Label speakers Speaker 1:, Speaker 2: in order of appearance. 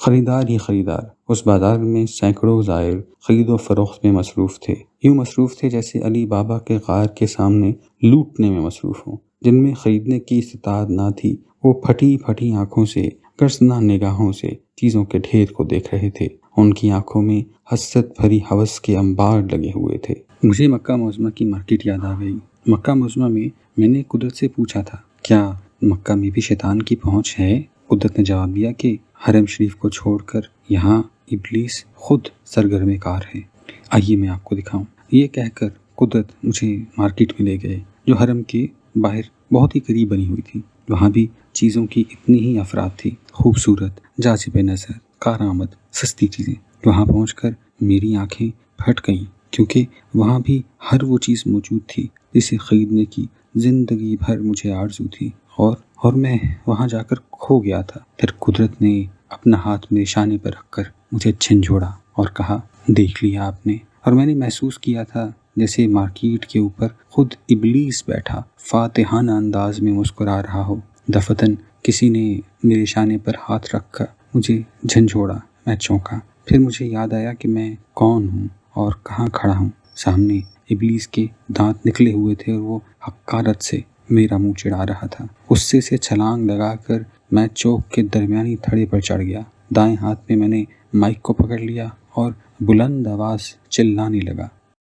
Speaker 1: خریدار ہی خریدار اس بازار میں سینکڑوں زائر خرید و فروخت میں مصروف تھے، یوں مصروف تھے جیسے علی بابا کے غار کے سامنے لوٹنے میں مصروف ہوں۔ جن میں خریدنے کی استطاعت نہ تھی وہ پھٹی پھٹی آنکھوں سے، گرسنہ نگاہوں سے چیزوں کے ڈھیر کو دیکھ رہے تھے۔ ان کی آنکھوں میں حسرت بھری ہوس کے انبار لگے ہوئے تھے۔ مجھے مکہ معظمہ کی مارکیٹ یاد آ گئی۔ مکہ معظمہ میں نے قدرت سے پوچھا تھا، کیا مکہ میں بھی شیطان کی پہنچ ہے؟ قدرت نے جواب دیا کہ حرم شریف کو چھوڑ کر یہاں ابلیس خود سرگرم کار ہے۔ آئیے میں آپ کو دکھاؤں۔ یہ کہہ کر قدرت مجھے مارکیٹ میں لے گئے جو حرم کے باہر بہت ہی قریب بنی ہوئی تھی۔ وہاں بھی چیزوں کی اتنی ہی افراد تھی، خوبصورت، جاذب نظر، کارآمد، سستی چیزیں۔ وہاں پہنچ کر میری آنکھیں پھٹ گئیں، کیونکہ وہاں بھی ہر وہ چیز موجود تھی جسے خریدنے کی زندگی بھر مجھے آرزو تھی، اور میں وہاں جا کر کھو گیا تھا۔ پھر قدرت نے اپنا ہاتھ میرے شانے پر رکھ کر مجھے جھنجھوڑا اور کہا، دیکھ لیا آپ نے؟ اور میں نے محسوس کیا تھا جیسے مارکیٹ کے اوپر خود ابلیس بیٹھا فاتحانہ انداز میں مسکرا رہا ہو۔ دفتن کسی نے میرے شانے پر ہاتھ رکھ کر مجھے جھنجھوڑا۔ میں چونکا، پھر مجھے یاد آیا کہ میں کون ہوں اور کہاں کھڑا ہوں۔ سامنے ابلیس کے دانت نکلے ہوئے تھے اور وہ حقارت سے میرا منہ چڑھا رہا تھا۔ غصے سے چھلانگ لگا کر میں چوک کے درمیانی تھڑے پر چڑھ گیا۔ دائیں ہاتھ میں نے مائک کو پکڑ لیا اور بلند آواز چلانے لگا،